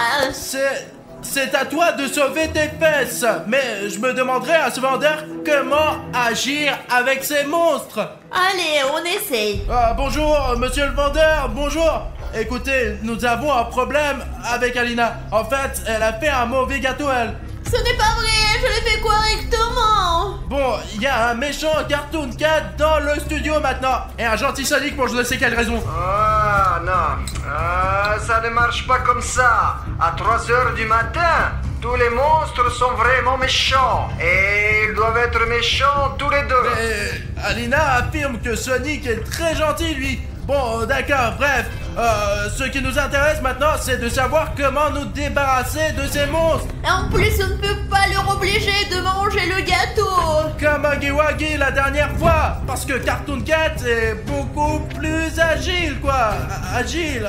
C'est à toi de sauver tes fesses. Mais je me demanderais à ce vendeur comment agir avec ces monstres. Allez, on essaye. Bonjour, monsieur le vendeur, bonjour. Écoutez, nous avons un problème avec Alina. En fait, elle a fait un mauvais gâteau, elle. Ce n'est pas vrai, je l'ai fait correctement. Bon, il y a un méchant Cartoon Cat dans le studio maintenant. Et un gentil Sonic pour je ne sais quelle raison. Ah non, ça ne marche pas comme ça. À 3h du matin, tous les monstres sont vraiment méchants. Et ils doivent être méchants tous les deux. Mais Alina affirme que Sonic est très gentil, lui. Bon, d'accord, bref. Ce qui nous intéresse maintenant, c'est de savoir comment nous débarrasser de ces monstres. En plus, on ne peut pas leur obliger de manger le gâteau. Comme Huggy Wuggy la dernière fois. Parce que Cartoon Cat est beaucoup plus agile, quoi. Agile.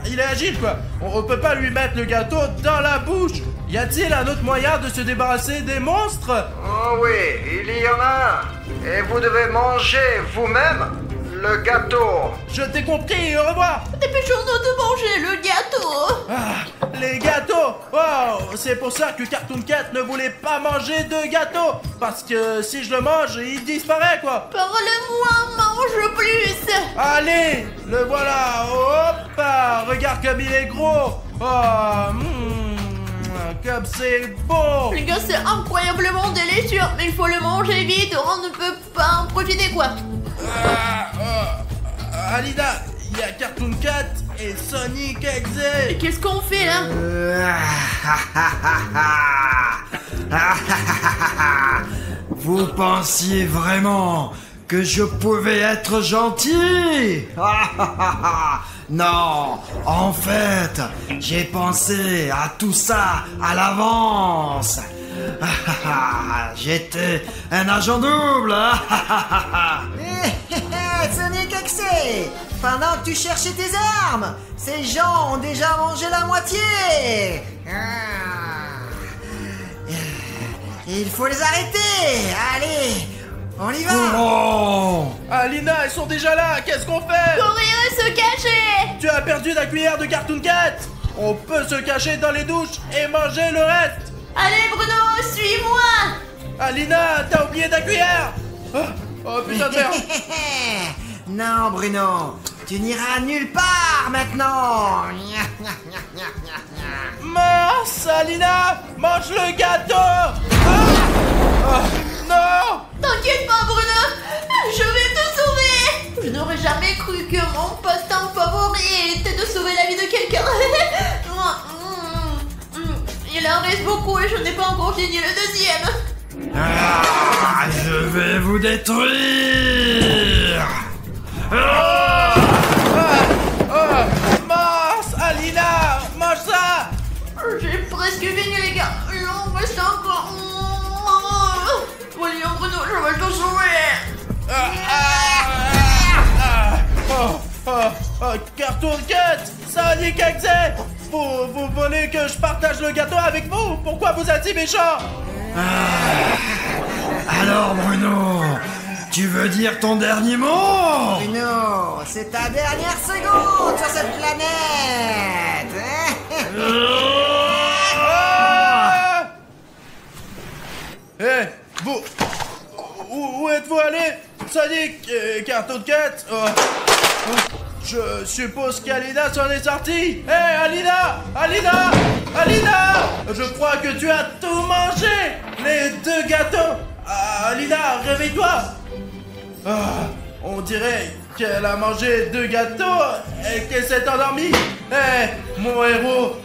Il est agile, quoi. On peut pas lui mettre le gâteau dans la bouche. Y a-t-il un autre moyen de se débarrasser des monstres? Oh oui, il y en a un. Et vous devez manger vous-même le gâteau. Je t'ai compris, au revoir. Dépêchons-nous de manger le gâteau. Ah, les gâteaux. Oh, c'est pour ça que Cartoon Cat ne voulait pas manger de gâteau. Parce que si je le mange, il disparaît, quoi. Parle-moi, mange plus. Allez, le voilà. Hop, regarde comme il est gros. Oh, comme c'est beau. Les gars, c'est incroyablement délicieux. Mais il faut le manger vite, on ne peut pas en profiter, quoi. Alina, il y a Cartoon Cat et Sonic Exe. Et qu'est-ce qu'on fait là? Vous pensiez vraiment que je pouvais être gentil? Non, en fait, j'ai pensé à tout ça à l'avance. J'étais un agent double. Sonic Exe, pendant que tu cherchais tes armes, ces gens ont déjà mangé la moitié. Il faut les arrêter. Allez, on y va. Oh. Alina, ils sont déjà là. Qu'est-ce qu'on fait? Courir et se cacher. Tu as perdu ta cuillère de Cartoon Cat. On peut se cacher dans les douches et manger le reste. Allez Bruno, suis-moi. Alina, t'as oublié ta cuillère. Oh putain de merde. Non Bruno, tu n'iras nulle part maintenant. Mince, Alina, mange le gâteau. Non. T'inquiète pas Bruno, je vais te sauver. Je n'aurais jamais cru que mon passe-temps favori était de sauver la vie de quelqu'un. Il en reste beaucoup et je n'ai pas encore fini le deuxième. Je vais vous détruire. Mince, Alina, mange ça. J'ai presque fini les gars, il en reste encore. Voyons Bruno, je vais te sauver. Cartoon Cat, Sonic Exe, vous voulez que je partage le gâteau avec vous? Pourquoi vous êtes si méchant? Alors Bruno, tu veux dire ton dernier mot? Bruno, c'est ta dernière seconde sur cette planète. Vous... Où êtes-vous allé? Sonic, Cartoon Cat? Je suppose qu'Alina s'en est sortie. Alina! Alina! Alina! Je crois que tu as tout mangé! Les deux gâteaux! Alina, réveille-toi! On dirait qu'elle a mangé deux gâteaux et qu'elle s'est endormie. Mon héros,